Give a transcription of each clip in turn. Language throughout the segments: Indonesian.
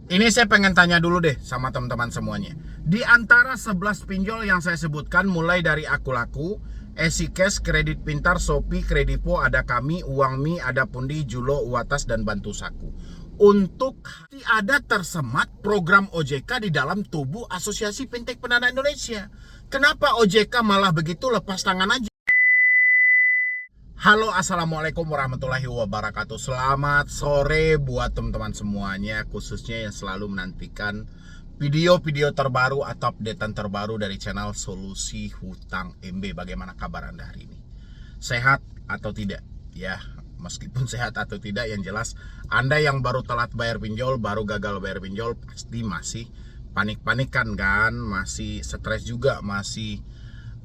Ini saya pengen tanya dulu deh sama teman-teman semuanya. Di antara 11 pinjol yang saya sebutkan, mulai dari Akulaku, EasyCash, Kredit Pintar, Shopee, Kredivo, ada Kami, Uangmi, ada Pundi, Julo, Uatas, dan Bantu Saku. Untuk ada tersemat program OJK di dalam tubuh Asosiasi Fintech Pendanaan Indonesia. Kenapa OJK malah begitu lepas tangan aja? Halo, assalamualaikum warahmatullahi wabarakatuh. Selamat sore buat teman-teman semuanya, khususnya yang selalu menantikan video-video terbaru atau updatean terbaru dari channel Solusi Hutang MB. Bagaimana kabar Anda hari ini? Sehat atau tidak? Ya, meskipun sehat atau tidak, yang jelas Anda yang baru telat bayar pinjol, baru gagal bayar pinjol, pasti masih panik-panikan kan, masih stres juga, masih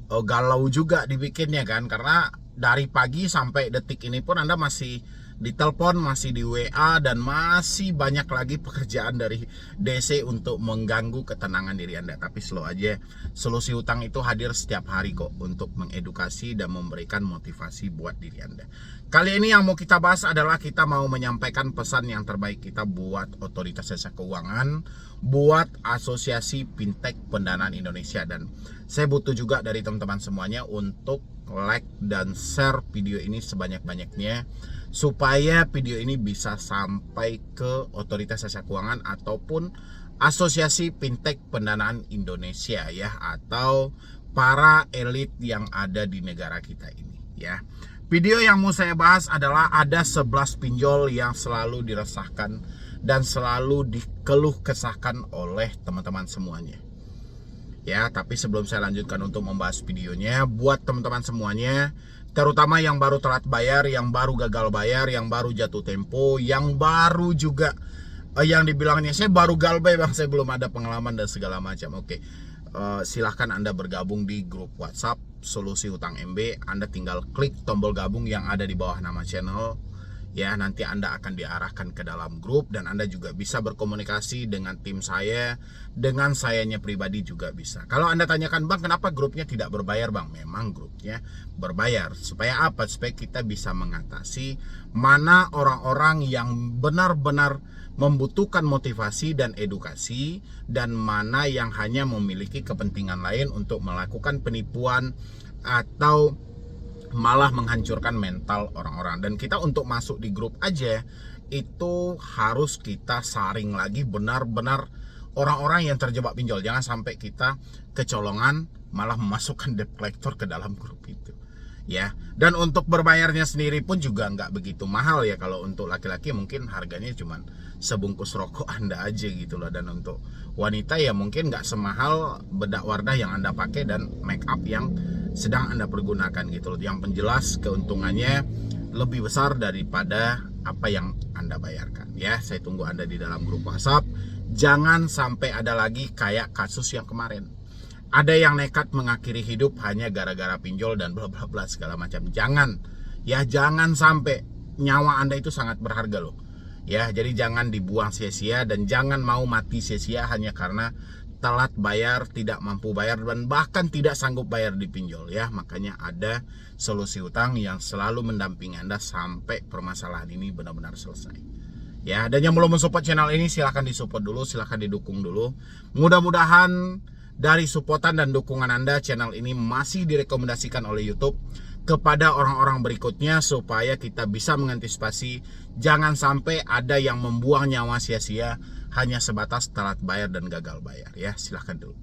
galau juga dibikinnya kan, karena dari pagi sampai detik ini pun Anda masih ditelepon, masih di WA, dan masih banyak lagi pekerjaan dari DC untuk mengganggu ketenangan diri Anda. Tapi slow aja, Solusi Hutang itu hadir setiap hari kok untuk mengedukasi dan memberikan motivasi buat diri Anda. Kali ini yang mau kita bahas adalah kita mau menyampaikan pesan yang terbaik kita buat Otoritas Jasa Keuangan, buat Asosiasi Fintech Pendanaan Indonesia. Dan saya butuh juga dari teman-teman semuanya untuk like dan share video ini sebanyak-banyaknya supaya video ini bisa sampai ke Otoritas Jasa Keuangan ataupun Asosiasi Fintech Pendanaan Indonesia ya, atau para elit yang ada di negara kita ini ya. Video yang mau saya bahas adalah ada 11 pinjol yang selalu diresahkan dan selalu dikeluh kesahkan oleh teman-teman semuanya. Ya, tapi sebelum saya lanjutkan untuk membahas videonya, buat teman-teman semuanya, terutama yang baru telat bayar, yang baru gagal bayar, yang baru jatuh tempo, yang baru juga yang dibilangnya saya baru galbay bang, saya belum ada pengalaman dan segala macam. Oke, silahkan Anda bergabung di grup WhatsApp Solusi Hutang MB. Anda tinggal klik tombol gabung yang ada di bawah nama channel. Ya, nanti Anda akan diarahkan ke dalam grup dan Anda juga bisa berkomunikasi dengan tim saya, dengan sayanya pribadi juga bisa. Kalau Anda tanyakan, Bang, kenapa grupnya tidak berbayar, Bang? Memang grupnya berbayar. Supaya apa? Supaya kita bisa mengatasi mana orang-orang yang benar-benar membutuhkan motivasi dan edukasi, dan mana yang hanya memiliki kepentingan lain untuk melakukan penipuan atau malah menghancurkan mental orang-orang. Dan kita untuk masuk di grup aja itu harus kita saring lagi benar-benar orang-orang yang terjebak pinjol. Jangan sampai kita kecolongan malah memasukkan debt collector ke dalam grup itu ya. Dan untuk berbayarnya sendiri pun juga nggak begitu mahal ya. Kalau untuk laki-laki mungkin harganya cuman sebungkus rokok Anda aja gitu loh. Dan untuk wanita ya mungkin nggak semahal bedak warna yang Anda pakai dan make up yang sedang Anda pergunakan gitu loh. Yang penjelas keuntungannya lebih besar daripada apa yang Anda bayarkan ya. Saya tunggu Anda di dalam grup WhatsApp. Jangan sampai ada lagi kayak kasus yang kemarin. Ada yang nekat mengakhiri hidup hanya gara-gara pinjol dan bla bla bla segala macam. Jangan ya, jangan sampai. Nyawa Anda itu sangat berharga loh ya. Jadi jangan dibuang sia-sia dan jangan mau mati sia-sia hanya karena telat bayar, tidak mampu bayar, dan bahkan tidak sanggup bayar di pinjol ya. Makanya ada Solusi Hutang yang selalu mendampingi Anda sampai permasalahan ini benar-benar selesai ya. Dan yang belum mensupport channel ini, silahkan disupport dulu, silahkan didukung dulu. Mudah-mudahan dari supportan dan dukungan Anda, channel ini masih direkomendasikan oleh YouTube kepada orang-orang berikutnya, supaya kita bisa mengantisipasi jangan sampai ada yang membuang nyawa sia-sia hanya sebatas telat bayar dan gagal bayar ya. Silahkan dulu.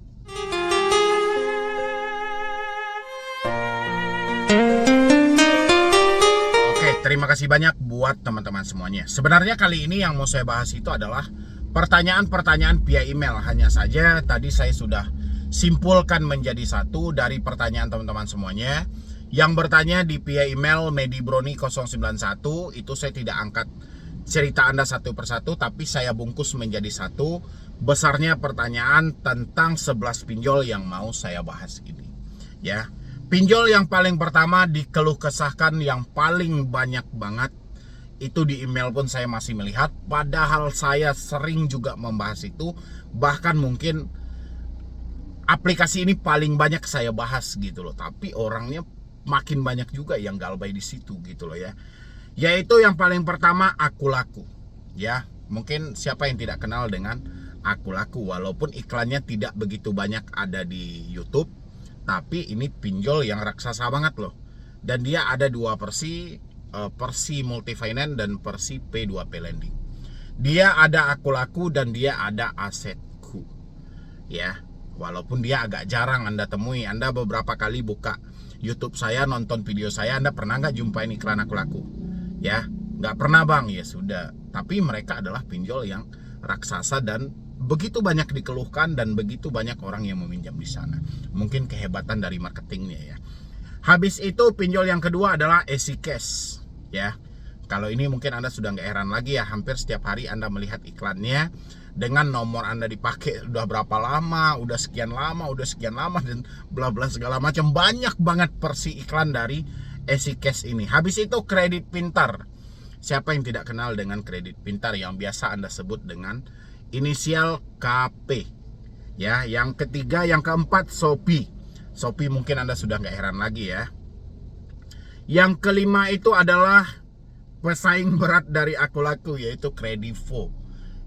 Oke, terima kasih banyak buat teman-teman semuanya. Sebenarnya kali ini yang mau saya bahas itu adalah pertanyaan-pertanyaan via email. Hanya saja tadi saya sudah simpulkan menjadi satu dari pertanyaan teman-teman semuanya yang bertanya di via email medibroni091. Itu saya tidak angkat cerita Anda satu persatu, tapi saya bungkus menjadi satu besarnya pertanyaan tentang 11 pinjol yang mau saya bahas ini ya. Pinjol yang paling pertama dikeluh kesahkan yang paling banyak banget itu di email pun saya masih melihat, padahal saya sering juga membahas itu. Bahkan mungkin aplikasi ini paling banyak saya bahas gitu loh, tapi orangnya makin banyak juga yang galbay di situ gitu loh ya. Yaitu yang paling pertama Akulaku ya. Mungkin siapa yang tidak kenal dengan Aku Laku, walaupun iklannya tidak begitu banyak ada di YouTube, tapi ini pinjol yang raksasa banget loh. Dan dia ada dua versi, versi Multifinance dan versi P2P Lending. Dia ada Aku Laku dan dia ada Asetku. Ya, walaupun dia agak jarang Anda temui. Anda beberapa kali buka YouTube saya, nonton video saya, Anda pernah nggak jumpain iklan Aku Laku? Ya, nggak pernah bang. Ya sudah. Tapi mereka adalah pinjol yang raksasa dan begitu banyak dikeluhkan dan begitu banyak orang yang meminjam di sana. Mungkin kehebatan dari marketingnya ya. Habis itu pinjol yang kedua adalah EasyCash ya. Kalau ini mungkin Anda sudah nggak heran lagi ya, hampir setiap hari Anda melihat iklannya dengan nomor Anda dipakai udah berapa lama, udah sekian lama dan bla bla segala macam. Banyak banget versi iklan dari EasyCash ini. Habis itu Kredit Pintar. Siapa yang tidak kenal dengan Kredit Pintar yang biasa Anda sebut dengan inisial KP. Ya, yang ketiga, yang keempat Shopee. Shopee mungkin Anda sudah nggak heran lagi ya. Yang kelima itu adalah pesaing berat dari Aku Laku, yaitu Kredivo.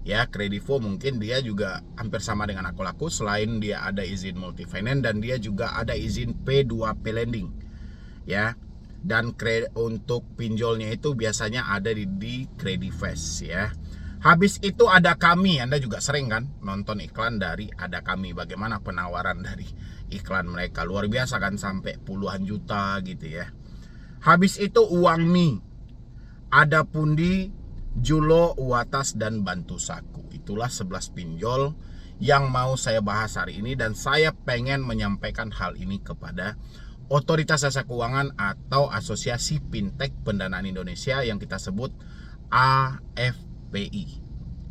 Ya, Kredivo mungkin dia juga hampir sama dengan Aku Laku, selain dia ada izin Multifinance dan dia juga ada izin P2P Lending. Ya. Dan untuk pinjolnya itu biasanya ada di Kredivest ya. Habis itu ada Kami. Anda juga sering kan nonton iklan dari Ada Kami. Bagaimana penawaran dari iklan mereka, luar biasa kan, sampai puluhan juta gitu ya. Habis itu Uangmi, Ada Pundi, Julo, Uatas, dan Bantu Saku. Itulah 11 pinjol yang mau saya bahas hari ini, dan saya pengen menyampaikan hal ini kepada Otoritas Jasa Keuangan atau Asosiasi Fintech Pendanaan Indonesia yang kita sebut AFPI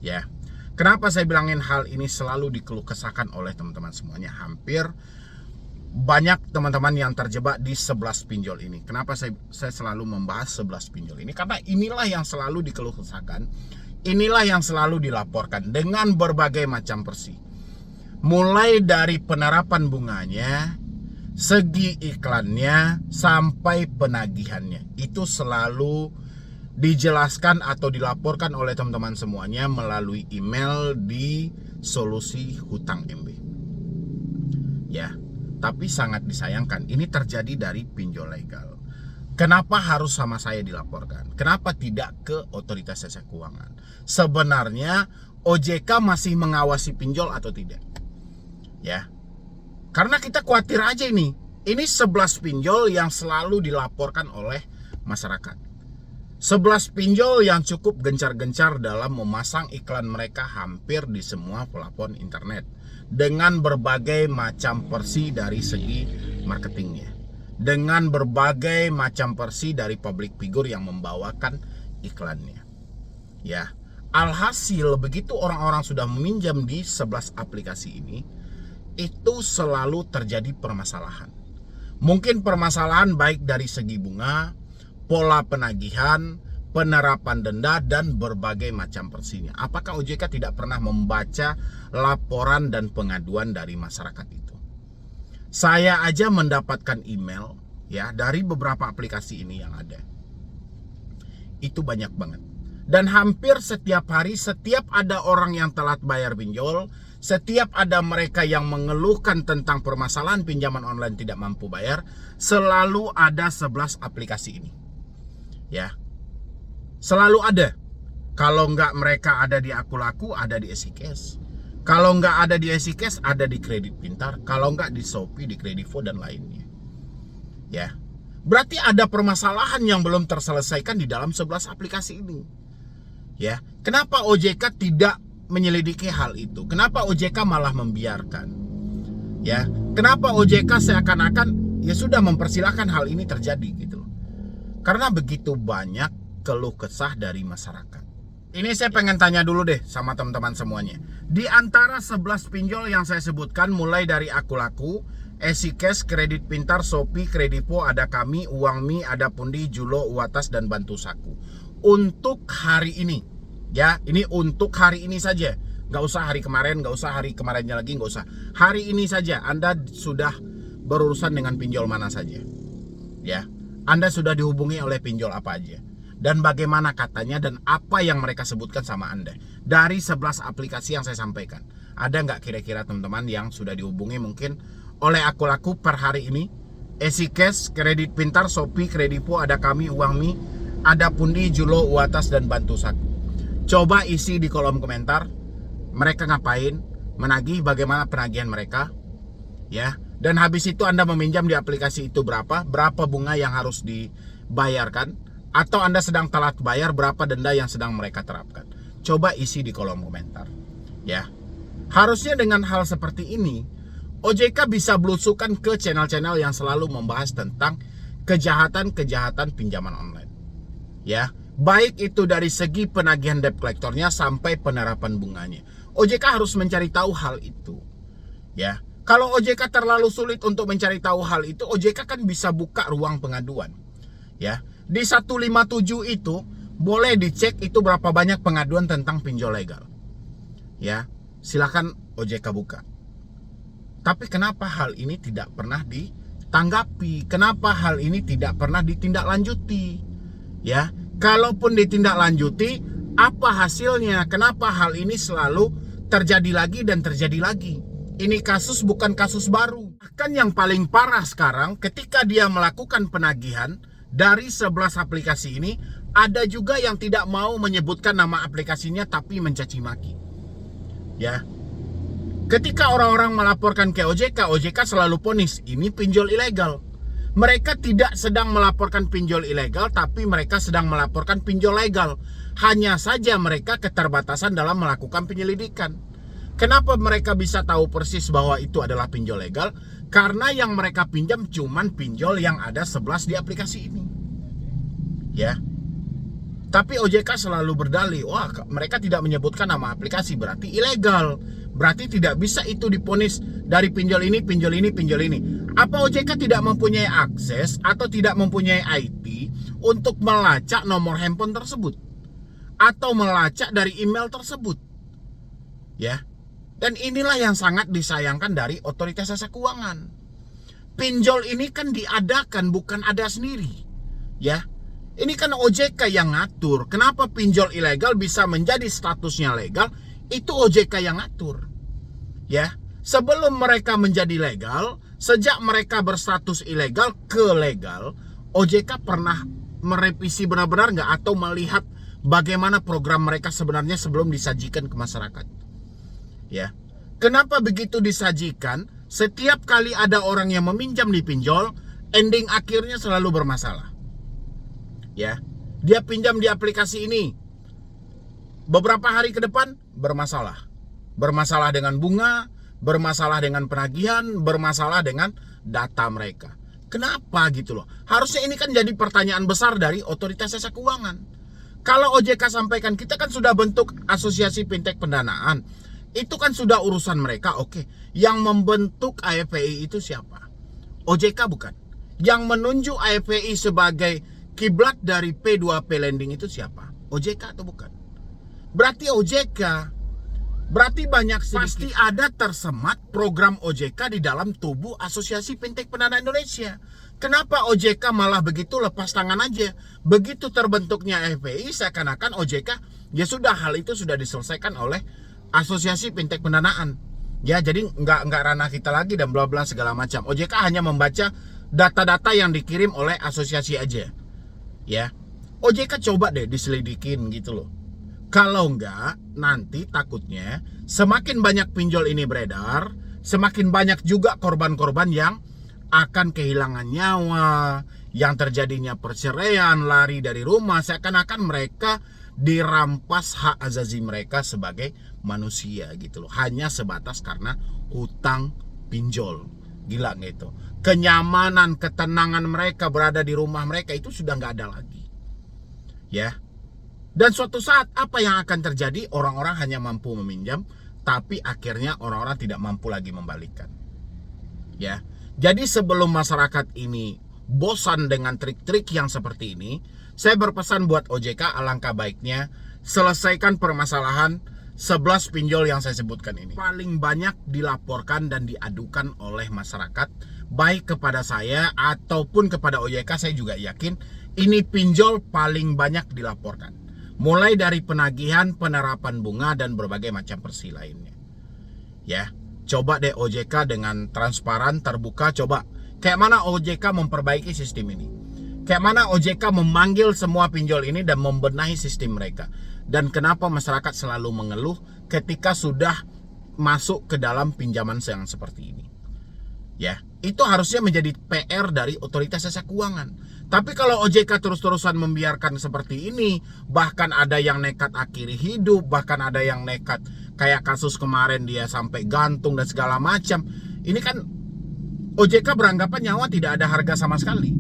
ya. Kenapa saya bilangin hal ini selalu dikeluh kesahkan oleh teman-teman semuanya? Hampir banyak teman-teman yang terjebak di 11 pinjol ini. Kenapa saya selalu membahas 11 pinjol ini? Karena inilah yang selalu dikeluh kesahkan, inilah yang selalu dilaporkan dengan berbagai macam versi. Mulai dari penerapan bunganya, segi iklannya, sampai penagihannya, itu selalu dijelaskan atau dilaporkan oleh teman-teman semuanya melalui email di Solusi Hutang MB ya. Tapi sangat disayangkan ini terjadi dari pinjol legal. Kenapa harus sama saya dilaporkan? Kenapa tidak ke Otoritas Jasa Keuangan? Sebenarnya OJK masih mengawasi pinjol atau tidak ya? Karena kita khawatir aja ini 11 pinjol yang selalu dilaporkan oleh masyarakat. 11 pinjol yang cukup gencar-gencar dalam memasang iklan mereka hampir di semua platform internet. Dengan berbagai macam versi dari segi marketingnya. Dengan berbagai macam versi dari public figure yang membawakan iklannya. Ya, alhasil begitu orang-orang sudah meminjam di 11 aplikasi ini, itu selalu terjadi permasalahan. Mungkin permasalahan baik dari segi bunga, pola penagihan, penerapan denda, dan berbagai macam versinya. Apakah OJK tidak pernah membaca laporan dan pengaduan dari masyarakat itu? Saya aja mendapatkan email ya dari beberapa aplikasi ini yang ada. Itu banyak banget. Dan hampir setiap hari, setiap ada orang yang telat bayar pinjol, setiap ada mereka yang mengeluhkan tentang permasalahan pinjaman online tidak mampu bayar, selalu ada 11 aplikasi ini. Ya. Selalu ada. Kalau nggak mereka ada di Aku Laku, ada di EasyCash. Kalau nggak ada di EasyCash, ada di Kredit Pintar. Kalau nggak di Shopee, di Kredivo, dan lainnya. Ya. Berarti ada permasalahan yang belum terselesaikan di dalam 11 aplikasi ini. Ya. Kenapa OJK tidak menyelidiki hal itu? Kenapa OJK malah membiarkan? Ya, kenapa OJK seakan-akan ya sudah mempersilahkan hal ini terjadi gitu loh? Karena begitu banyak keluh kesah dari masyarakat. Ini saya pengen tanya dulu deh sama teman-teman semuanya. Di antara 11 pinjol yang saya sebutkan, mulai dari Aku Laku, EasyCash, Kredit Pintar, Shopee, Kredivo, Ada Kami, Uangmi, Ada Pundi, Julo, Uatas, dan Bantu Saku. Untuk hari ini, ya, ini untuk hari ini saja. Nggak usah hari kemarin, nggak usah hari kemarinnya lagi, nggak usah. Hari ini saja Anda sudah berurusan dengan pinjol mana saja. Ya, Anda sudah dihubungi oleh pinjol apa aja. dan bagaimana katanya dan apa yang mereka sebutkan sama Anda. Dari 11 aplikasi yang saya sampaikan, ada nggak kira-kira teman-teman yang sudah dihubungi mungkin oleh akun-akun per hari ini? EasyCash, Kredit Pintar, Shopee, Kredipo, ada Kami, Uangmi, ada Pundi, Julo, Uatas, dan Bantu Saku. Coba isi di kolom komentar mereka ngapain, menagih, bagaimana penagihan mereka, ya. Dan habis itu Anda meminjam di aplikasi itu berapa bunga yang harus dibayarkan, atau Anda sedang telat bayar, berapa denda yang sedang mereka terapkan. Coba isi di kolom komentar, ya. Harusnya dengan hal seperti ini OJK bisa belusukan ke channel-channel yang selalu membahas tentang kejahatan-kejahatan pinjaman online, ya. Baik itu dari segi penagihan debt collectornya sampai penerapan bunganya. OJK harus mencari tahu hal itu, ya. Kalau OJK terlalu sulit untuk mencari tahu hal itu, OJK kan bisa buka ruang pengaduan, ya. Di 157 itu boleh dicek itu berapa banyak pengaduan tentang pinjol legal, ya. Silakan OJK buka. Tapi kenapa hal ini tidak pernah ditanggapi? Kenapa hal ini tidak pernah ditindaklanjuti? Ya, kalaupun ditindaklanjuti, apa hasilnya? Kenapa hal ini selalu terjadi lagi dan terjadi lagi? Ini kasus bukan kasus baru. Bahkan yang paling parah sekarang, ketika dia melakukan penagihan dari 11 aplikasi ini, ada juga yang tidak mau menyebutkan nama aplikasinya tapi mencaci maki. Ya. Ketika orang-orang melaporkan ke OJK, OJK selalu vonis ini pinjol ilegal. Mereka tidak sedang melaporkan pinjol ilegal, tapi mereka sedang melaporkan pinjol legal. Hanya saja mereka keterbatasan dalam melakukan penyelidikan. Kenapa mereka bisa tahu persis bahwa itu adalah pinjol legal? Karena yang mereka pinjam cuman pinjol yang ada 11 di aplikasi ini, ya. Tapi OJK selalu berdalih, wah mereka tidak menyebutkan nama aplikasi, berarti ilegal. Berarti tidak bisa itu diponis dari pinjol ini, pinjol ini, pinjol ini. Apa OJK tidak mempunyai akses atau tidak mempunyai IT untuk melacak nomor handphone tersebut? Atau melacak dari email tersebut? Ya. Dan inilah yang sangat disayangkan dari Otoritas Jasa Keuangan. Pinjol ini kan diadakan, bukan ada sendiri. Ya. Ini kan OJK yang ngatur. Kenapa pinjol ilegal bisa menjadi statusnya legal? Itu OJK yang ngatur, ya. Sebelum mereka menjadi legal, sejak mereka berstatus ilegal ke legal, OJK pernah merevisi benar-benar nggak atau melihat bagaimana program mereka sebenarnya sebelum disajikan ke masyarakat, ya. Kenapa begitu disajikan? Setiap kali ada orang yang meminjam di pinjol, ending akhirnya selalu bermasalah, ya. Dia pinjam di aplikasi ini, beberapa hari ke depan bermasalah. Bermasalah dengan bunga, bermasalah dengan penagihan, bermasalah dengan data mereka. Kenapa gitu loh? Harusnya ini kan jadi pertanyaan besar dari Otoritas Jasa Keuangan. Kalau OJK sampaikan, kita kan sudah bentuk asosiasi fintech pendanaan. Itu kan sudah urusan mereka, oke. Yang membentuk AFPI itu siapa? OJK bukan. Yang menunjuk AFPI sebagai kiblat dari P2P lending itu siapa? OJK atau bukan? Berarti OJK. Berarti banyak sedikit. Pasti ada tersemat program OJK di dalam tubuh Asosiasi Fintech Pendanaan Indonesia. Kenapa OJK malah begitu lepas tangan aja? Begitu terbentuknya FPI, seakan-akan OJK, ya sudah, hal itu sudah diselesaikan oleh Asosiasi Fintech Pendanaan. Ya, jadi nggak ranah kita lagi dan bla bla segala macam. OJK hanya membaca data-data yang dikirim oleh asosiasi aja. Ya. OJK coba deh diselidikin gitu loh. Kalau enggak, nanti takutnya semakin banyak pinjol ini beredar, semakin banyak juga korban-korban yang akan kehilangan nyawa, yang terjadinya perceraian, lari dari rumah, seakan-akan mereka dirampas hak azazi mereka sebagai manusia gitu loh. Hanya sebatas karena hutang pinjol. Gila gitu. Kenyamanan, ketenangan mereka berada di rumah mereka itu sudah nggak ada lagi. Ya. Dan suatu saat apa yang akan terjadi? Orang-orang hanya mampu meminjam, tapi akhirnya orang-orang tidak mampu lagi membalikan. Ya. Jadi sebelum masyarakat ini bosan dengan trik-trik yang seperti ini, saya berpesan buat OJK, alangkah baiknya selesaikan permasalahan 11 pinjol yang saya sebutkan ini. Paling banyak dilaporkan dan diadukan oleh masyarakat, baik kepada saya ataupun kepada OJK. Saya juga yakin ini pinjol paling banyak dilaporkan. Mulai dari penagihan, penerapan bunga, dan berbagai macam persi lainnya. Ya, coba deh OJK dengan transparan, terbuka, coba. Kayak mana OJK memperbaiki sistem ini? Kayak mana OJK memanggil semua pinjol ini dan membenahi sistem mereka? Dan kenapa masyarakat selalu mengeluh ketika sudah masuk ke dalam pinjaman yang seperti ini? Ya, itu harusnya menjadi PR dari otoritas jasa keuangan. Tapi kalau OJK terus-terusan membiarkan seperti ini, bahkan ada yang nekat akhiri hidup, bahkan ada yang nekat kayak kasus kemarin dia sampai gantung dan segala macam. Ini kan OJK beranggapan nyawa tidak ada harga sama sekali.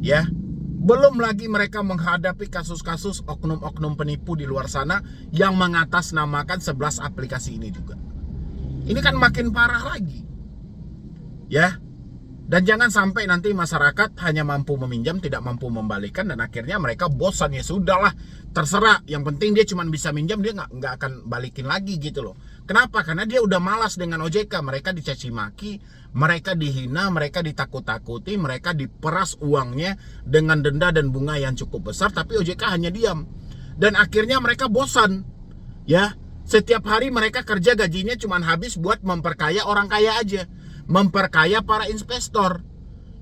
Ya, belum lagi mereka menghadapi kasus-kasus oknum-oknum penipu di luar sana yang mengatasnamakan 11 aplikasi ini juga. Ini kan makin parah lagi. Ya, dan jangan sampai nanti masyarakat hanya mampu meminjam, tidak mampu membalikan, dan akhirnya mereka bosan. Ya sudahlah, terserah, yang penting dia cuma bisa minjam, dia nggak akan balikin lagi gitu loh. Kenapa? Karena dia udah malas dengan OJK. Mereka dicaci maki, mereka dihina, mereka ditakut-takuti, mereka diperas uangnya dengan denda dan bunga yang cukup besar, tapi OJK hanya diam. Dan akhirnya mereka bosan. Ya, setiap hari mereka kerja gajinya cuma habis buat memperkaya orang kaya aja, memperkaya para investor.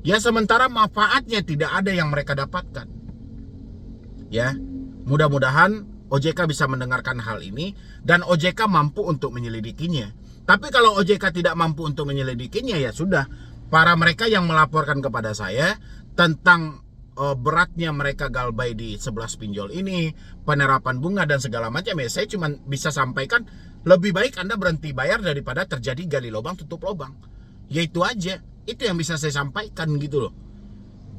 Ya, sementara manfaatnya tidak ada yang mereka dapatkan. Ya, mudah-mudahan OJK bisa mendengarkan hal ini dan OJK mampu untuk menyelidikinya. Tapi kalau OJK tidak mampu untuk menyelidikinya, ya sudah, para mereka yang melaporkan kepada saya tentang beratnya mereka galbay di 11 pinjol ini, penerapan bunga dan segala macam, ya saya cuma bisa sampaikan, lebih baik Anda berhenti bayar daripada terjadi gali lubang tutup lubang. Ya itu aja, itu yang bisa saya sampaikan gitu loh.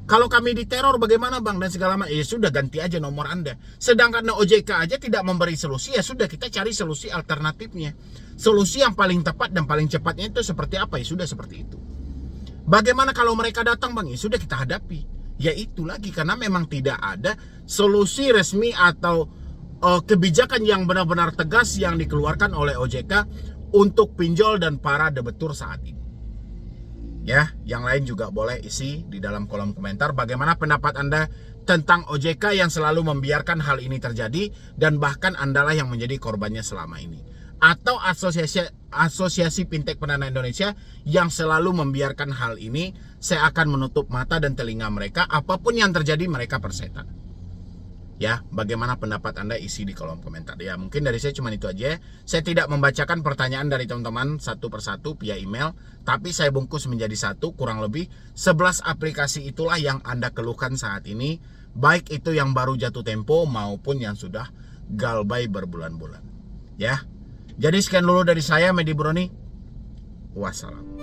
Kalau kami diteror bagaimana bang dan segala macam, ya sudah ganti aja nomor Anda. Sedangkan OJK aja tidak memberi solusi, ya sudah kita cari solusi alternatifnya. Solusi yang paling tepat dan paling cepatnya itu seperti apa, ya sudah seperti itu. Bagaimana kalau mereka datang bang, ya sudah kita hadapi. Ya itu lagi, karena memang tidak ada solusi resmi atau kebijakan yang benar-benar tegas yang dikeluarkan oleh OJK untuk pinjol dan para debetur saat ini. Ya, yang lain juga boleh isi di dalam kolom komentar bagaimana pendapat Anda tentang OJK yang selalu membiarkan hal ini terjadi dan bahkan Anda lah yang menjadi korbannya selama ini. Atau asosiasi fintech pendanaan Indonesia yang selalu membiarkan hal ini. Saya akan menutup mata dan telinga mereka, apapun yang terjadi mereka persetan. Ya, bagaimana pendapat Anda, isi di kolom komentar. Ya, mungkin dari saya cuma itu aja. Saya tidak membacakan pertanyaan dari teman-teman satu persatu via email, tapi saya bungkus menjadi satu, kurang lebih 11 aplikasi itulah yang Anda keluhkan saat ini, baik itu yang baru jatuh tempo maupun yang sudah galbay berbulan-bulan. Ya. Jadi sekian dulu dari saya, Medi Broni. Wassalam.